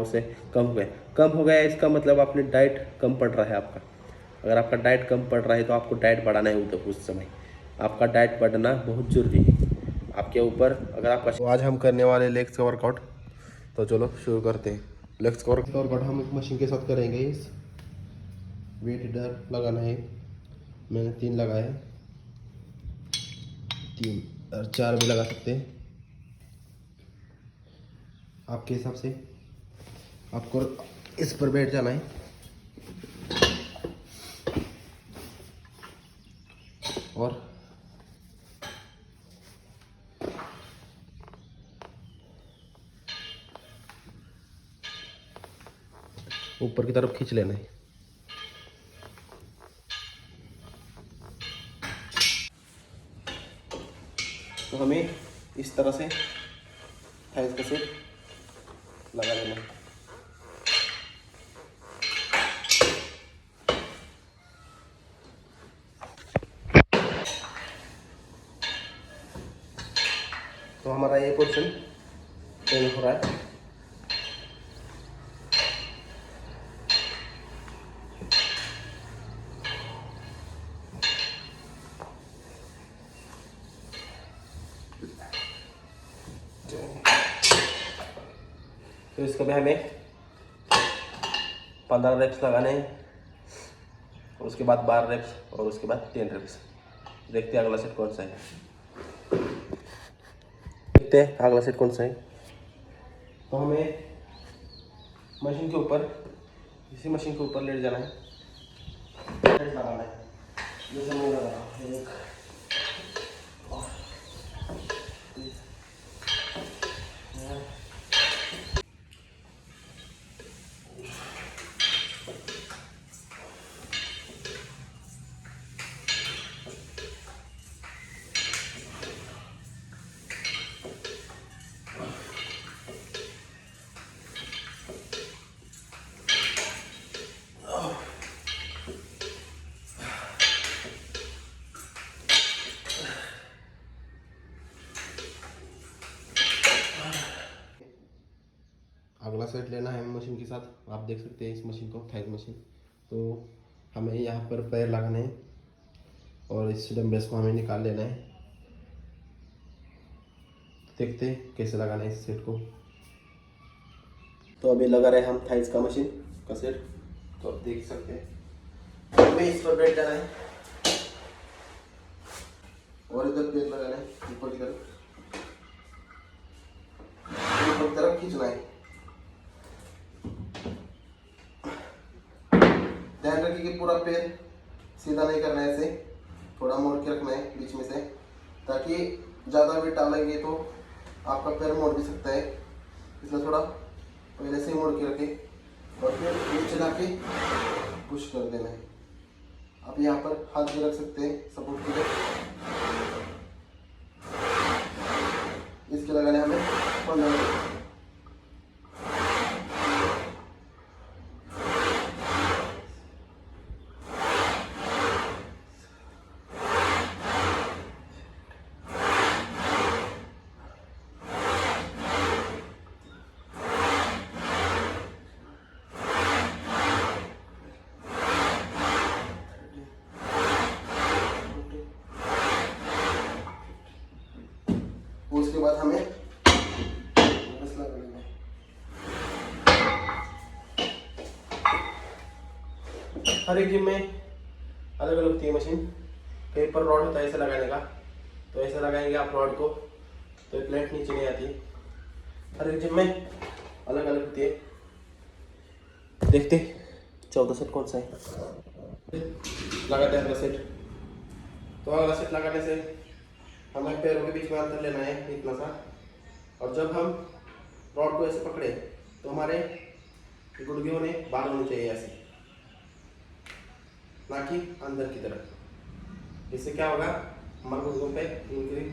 से कम हो गया। कम हो गया इसका मतलब आपने डाइट कम पड़ रहा है आपका। अगर आपका डाइट कम पड़ रहा है तो आपको डाइट बढ़ाना है उस समय। आपका डाइट बढ़ना बहुत ज़रूरी है आपके ऊपर। अगर आपका तो आज हम करने वाले लेग्स का वर्कआउट, तो चलो शुरू करते हैं। लेग्स का वर्कआउट हम एक मशीन के साथ करेंगे। इस वेट इधर लगाना है, मैंने 3 लगाए हैं, 3 और 4 भी लगा सकते हैं आपके हिसाब से। आपको इस पर बैठ जाना है और ऊपर की तरफ खींच लेना है। तो हमें इस तरह से थाइस का सेट लगा लेना है। तो हमारा ये पोर्शन ट्रेन हो रहा है। तो इसका भी हमें 15 रेप्स लगाने हैं, उसके बाद 12 रेप्स और उसके बाद 10 रेप्स। देखते हैं अगला सेट कौन सा है। देखते हैं अगला सेट कौन सा है। तो हमें मशीन के ऊपर, इसी मशीन के ऊपर लेट जाना है, लगाना है। जैसे मैं लगा रहा हूँ, एक अगला सेट लेना है मशीन के साथ। आप देख सकते हैं इस मशीन को, थाइस मशीन। तो हमें यहाँ पर पैर लगाने हैं और इस डंबल्स को हमें निकाल लेना है। देखते हैं कैसे लगाना है इस सेट को। तो अभी लगा रहे हम थाइस का मशीन का सेट। तो आप देख सकते हैं हमें इस पर बैठ जाना है और इधर पैर लगाना है, ऊपर की तरफ खींचना है। ध्यान रखिए कि पूरा पैर सीधा नहीं करना है, ऐसे थोड़ा मोड़ के रखना है बीच में से, ताकि ज़्यादा वेट डालेंगे तो आपका पैर मोड़ भी सकता है। इसलिए थोड़ा पहले से मोड़ के रखें और फिर नीचे ला के पुश कर देना है। आप यहाँ पर हाथ भी रख सकते हैं सपोर्ट के लिए। इसके लगाने हमें 15 मिनट। उसके बाद हमें मसला करना है। हर एक जिम में अलग अलग होती है मशीन। कहीं पर रॉड होता है ऐसे लगाने का, तो ऐसे लगाएंगे आप रॉड को तो प्लेट नीचे नहीं आती। हर एक जिम में अलग अलग होती है। देखते 14 सेट कौन सा है। लगाते हैं अगला सेट। तो अगला सेट लगाने से हमें पैरों के बीच में अंतर लेना है इतना सा, और जब हम रॉड को ऐसे पकड़े तो हमारे गुड़गे होने बाहर होने चाहिए ऐसे, ना कि अंदर की तरफ। इससे क्या होगा, हमारे गुड़गों पे इंजरी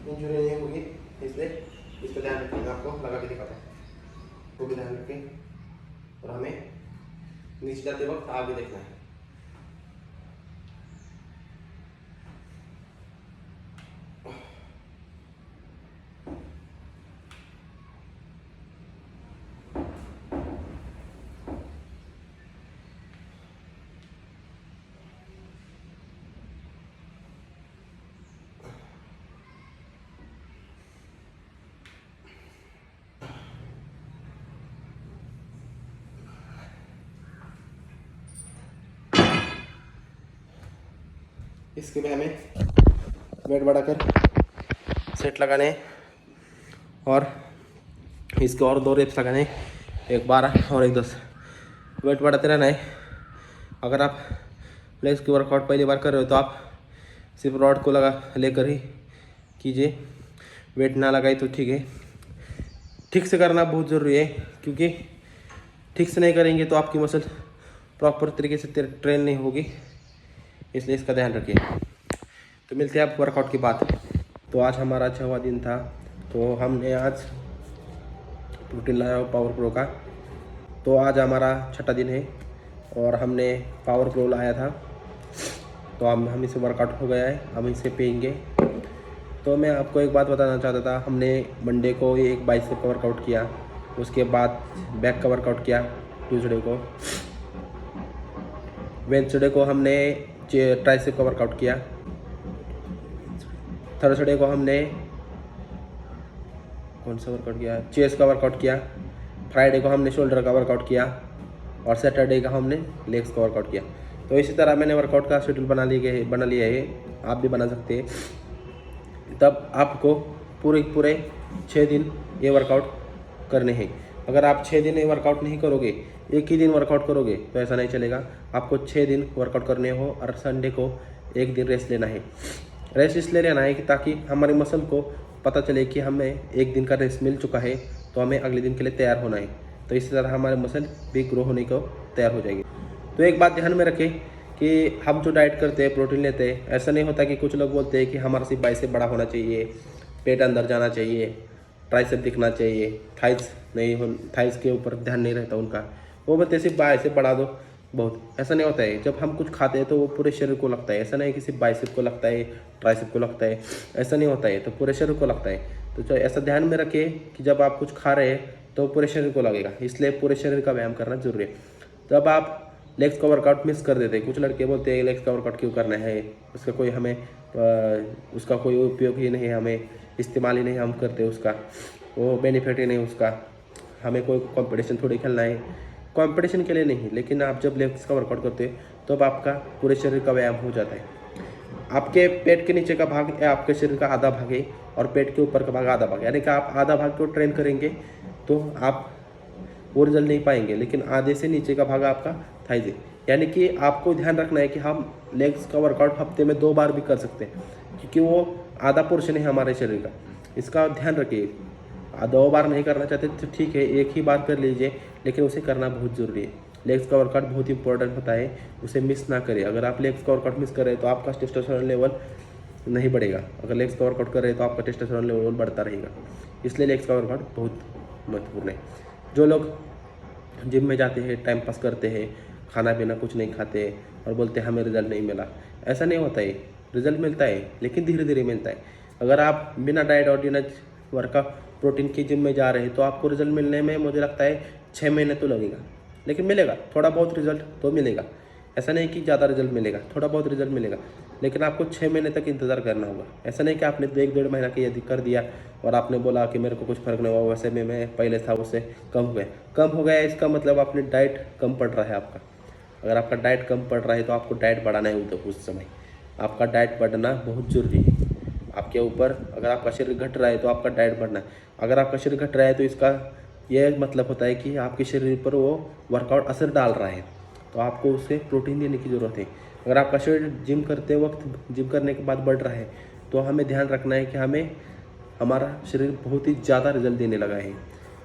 नहीं होगी। इसलिए इसका ध्यान रखेंगे। आपको लगा के दिखाता हूँ, वो भी ध्यान रखें। और हमें नीचे जाते वक्त आगे देखना है। इसके में हमें वेट बढ़ाकर सेट लगाने और इसके और 2 रेप्स लगाने, एक 12 और एक 10। वेट बढ़ाते रहना है। अगर आप लेग्स की वर्कआउट पहली बार कर रहे हो तो आप सिर्फ रॉड को लगा लेकर ही कीजिए, वेट ना लगाए तो ठीक है। ठीक से करना बहुत ज़रूरी है, क्योंकि ठीक से नहीं करेंगे तो आपकी मसल प्रॉपर तरीके से ट्रेन नहीं होगी, इसलिए इसका ध्यान रखिए। तो मिलते हैं आप वर्कआउट की बात। तो आज हमारा 6वां दिन था, तो हमने आज प्रोटीन लाया पावर प्रो का। तो आज हमारा 6वां दिन है और हमने पावर प्रो लाया था, तो हम इसे वर्कआउट हो गया है, हम इसे पिएंगे। तो मैं आपको एक बात बताना चाहता था, हमने मंडे को एक बाइसेप का वर्कआउट किया, उसके बाद बैक का वर्कआउट किया ट्यूसडे को, वेडनेसडे को हमने ट्राइसेप का वर्कआउट किया, थर्सडे को हमने कौन सा वर्कआउट किया, चेस्ट का वर्कआउट किया, फ्राइडे को हमने शोल्डर का वर्कआउट किया और सैटरडे का हमने लेग्स का वर्कआउट किया। तो इसी तरह मैंने वर्कआउट का शेड्यूल बना लिया है, आप भी बना सकते हैं। तब आपको पूरे 6 दिन ये वर्कआउट करने हैं। अगर आप 6 दिन ये वर्कआउट नहीं करोगे, एक ही दिन वर्कआउट करोगे तो ऐसा नहीं चलेगा। आपको 6 दिन वर्कआउट करने हो और संडे को एक दिन रेस्ट लेना है। रेस्ट इसलिए लेना है कि ताकि हमारे मसल को पता चले कि हमें एक दिन का रेस्ट मिल चुका है, तो हमें अगले दिन के लिए तैयार होना है। तो इसी तरह हमारे मसल भी ग्रो होने को तैयार हो जाएंगे। तो एक बात ध्यान में रखें कि हम जो डाइट करते हैं, प्रोटीन लेते हैं, ऐसा नहीं होता कि कुछ लोग बोलते हैं कि हमारा सिर्फ बाइसेप बड़ा होना चाहिए, पेट अंदर जाना चाहिए, ट्राइसेप दिखना चाहिए, थाइस के ऊपर ध्यान नहीं रहता उनका। वो बोलते सिर्फ बाइसेप बढ़ा दो बहुत, ऐसा नहीं होता है। जब हम कुछ खाते हैं तो वो पूरे शरीर को लगता है, ऐसा नहीं कि सिर्फ बाइसेप को लगता है, ट्राइसेप को लगता है, ऐसा नहीं होता है। तो पूरे शरीर को लगता है। तो ऐसा ध्यान में रखिए कि जब आप कुछ खा रहे हैं तो पूरे शरीर को लगेगा, इसलिए पूरे शरीर का व्यायाम करना जरूरी है। जब आप लेग्स का वर्कआउट मिस कर देते हैं, कुछ लड़के बोलते हैं लेग्स का वर्कआउट क्यों करना है, उसका कोई हमें उसका कोई उपयोग ही नहीं है, हमें इस्तेमाल ही नहीं हम करते, उसका वो बेनिफिट ही नहीं उसका, हमें कोई कंपटीशन थोड़ी खेलना है, कंपटीशन के लिए नहीं। लेकिन आप जब लेग्स का वर्कआउट करते हो तो अब आपका पूरे शरीर का व्यायाम हो जाता है। आपके पेट के नीचे का भाग या आपके शरीर का आधा भाग है और पेट के ऊपर का भाग आधा भाग, यानी कि आप आधा भाग को ट्रेन करेंगे तो आप वो रिजल्ट नहीं पाएंगे। लेकिन आधे से नीचे का भाग आपका थाइज है, यानी कि आपको ध्यान रखना है कि हम लेग्स का वर्कआउट हफ्ते में 2 बार भी कर सकते हैं, क्योंकि वो आधा पोर्शन है हमारे शरीर का, इसका ध्यान रखिए। 2 बार नहीं करना चाहते तो ठीक है, एक ही बार कर लीजिए, लेकिन उसे करना बहुत ज़रूरी है। लेग्स का वर्कआउट बहुत इंपॉर्टेंट होता है, उसे मिस ना करें। अगर आप लेग्स का वर्कआउट मिस कर रहे हैं तो आपका टेस्टोस्टेरोन लेवल नहीं बढ़ेगा, अगर लेग्स का वर्कआउट कर रहे हैं तो आपका टेस्टोस्टेरोन लेवल बढ़ता रहेगा। इसलिए लेग्स का वर्कआउट बहुत महत्वपूर्ण है। जो लोग जिम में जाते हैं, टाइम पास करते हैं, खाना पीना कुछ नहीं खाते और बोलते हैं हमें रिजल्ट नहीं मिला, ऐसा नहीं होता है। रिजल्ट मिलता है, लेकिन धीरे धीरे मिलता है। अगर आप बिना डाइट और बिना वर्कआउट प्रोटीन की जिम में जा रहे हैं तो आपको रिजल्ट मिलने में मुझे लगता है 6 महीने तो लगेगा, लेकिन मिलेगा, थोड़ा बहुत रिजल्ट तो मिलेगा। ऐसा नहीं कि ज़्यादा रिजल्ट मिलेगा, थोड़ा बहुत रिजल्ट मिलेगा, लेकिन आपको 6 महीने तक इंतज़ार करना होगा। ऐसा नहीं कि आपने 1-1.5 महीना की यदि कर दिया और आपने बोला कि मेरे को कुछ फ़र्क नहीं हुआ, वैसे में मैं पहले था उससे कम हो गया। इसका मतलब अपने डाइट कम पड़ रहा है आपका। अगर आपका डाइट कम पड़ रहा है तो आपको डाइट बढ़ाना है। उस समय आपका डाइट बढ़ना बहुत ज़रूरी है आपके ऊपर। अगर आपका शरीर घट रहा है तो आपका डाइट बढ़ना है। अगर आपका शरीर घट रहा है तो इसका यह मतलब होता है कि आपके शरीर पर वो वर्कआउट असर डाल रहा है, तो आपको उसे प्रोटीन देने की ज़रूरत है। अगर आपका शरीर जिम करते वक्त, जिम करने के बाद बढ़ रहा है, तो हमें ध्यान रखना है कि हमारा शरीर बहुत ही ज़्यादा रिजल्ट देने लगा है।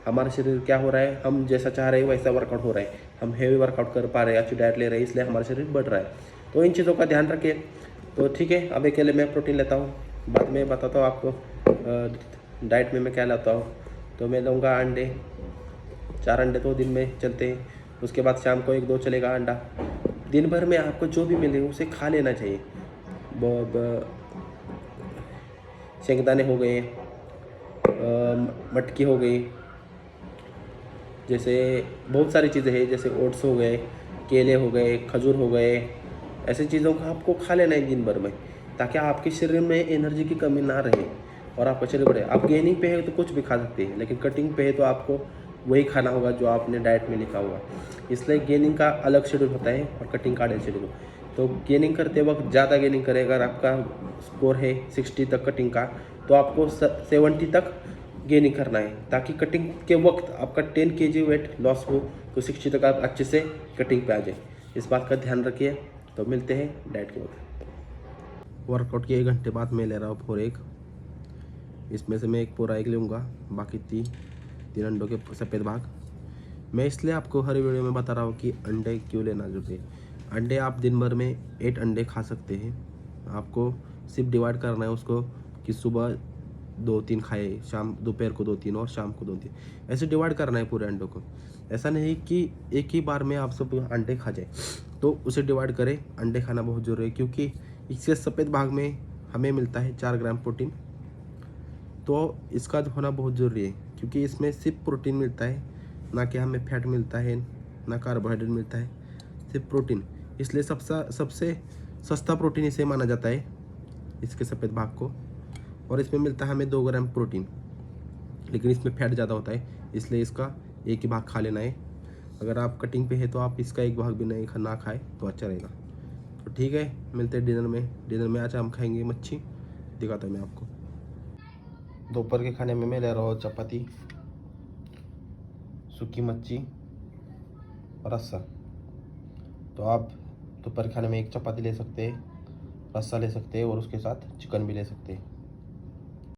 हमारा शरीर क्या हो रहा है, हम जैसा चाह रहे हैं वैसा वर्कआउट हो रहा है, हम हेवी वर्कआउट कर पा रहे हैं, अच्छी डाइट ले रहे हैं, इसलिए हमारा शरीर बढ़ रहा है। तो इन चीज़ों का ध्यान रखिए। तो ठीक है, अब अकेले मैं प्रोटीन लेता हूँ, बाद में बताता हूँ आपको डाइट में मैं क्या लाता हूँ। तो मैं लूँगा अंडे, 4 अंडे तो दिन में चलते हैं, उसके बाद शाम को 1-2 चलेगा अंडा। दिन भर में आपको जो भी मिले उसे खा लेना चाहिए। शेंगदाने हो गए, मटकी हो गई, जैसे बहुत सारी चीज़ें हैं, जैसे ओट्स हो गए, केले हो गए, खजूर हो गए, ऐसी चीज़ों को आपको खा लेना है दिन भर में, ताकि आपके शरीर में एनर्जी की कमी ना रहे और आपका शरीर बढ़े। आप गेनिंग पे है तो कुछ भी खा सकते हैं, लेकिन कटिंग पे है तो आपको वही खाना होगा जो आपने डाइट में लिखा होगा। इसलिए गेनिंग का अलग शेड्यूल होता है और कटिंग का अलग शेड्यूल। तो गेनिंग करते वक्त ज़्यादा गेनिंग करें। अगर आपका स्कोर है 60 तक कटिंग का, तो आपको 70 तक गेनिंग करना है, ताकि कटिंग के वक्त आपका 10 kg वेट लॉस हो, तो 60 तक आप अच्छे से कटिंग पे आ जाए। इस बात का ध्यान रखिए। तो मिलते हैं डाइट के वक्त। वर्कआउट के 1 घंटे बाद मैं ले रहा हूँ 4 एग। इसमें से मैं एक पूरा एग लूँगा, बाकी 3 अंडों के सफ़ेद भाग। मैं इसलिए आपको हर वीडियो में बता रहा हूँ कि अंडे क्यों लेना जरूरी है। अंडे आप दिन भर में 8 अंडे खा सकते हैं। आपको सिर्फ डिवाइड करना है उसको, कि सुबह 2-3 खाए, शाम दोपहर को 2-3 और शाम को 2-3, ऐसे डिवाइड करना है पूरे अंडों को। ऐसा नहीं कि एक ही बार में आप सब अंडे खा जाए, तो उसे डिवाइड करें। अंडे खाना बहुत ज़रूरी है, क्योंकि इसके सफ़ेद भाग में हमें मिलता है 4 ग्राम प्रोटीन। तो इसका होना बहुत ज़रूरी है, क्योंकि इसमें सिर्फ प्रोटीन मिलता है, ना कि हमें फैट मिलता है, ना कार्बोहाइड्रेट मिलता है, सिर्फ प्रोटीन। इसलिए सबसे सस्ता प्रोटीन इसे माना जाता है, इसके सफ़ेद भाग को। और इसमें मिलता है हमें 2 ग्राम प्रोटीन, लेकिन इसमें फैट ज़्यादा होता है, इसलिए इसका एक ही भाग खा लेना है। अगर आप कटिंग पे है तो आप इसका एक भाग भी नहीं ना खाए तो अच्छा रहेगा। तो ठीक है, मिलते हैं डिनर में। डिनर में आज हम खाएंगे मच्छी, दिखाता हूँ मैं आपको। दोपहर के खाने में मैं ले रहा हूँ चपाती, सूखी मच्छी और रस्सा। तो आप दोपहर खाने में एक चपाती ले सकते हैं, रस्सा ले सकते हैं और उसके साथ चिकन भी ले सकते हैं।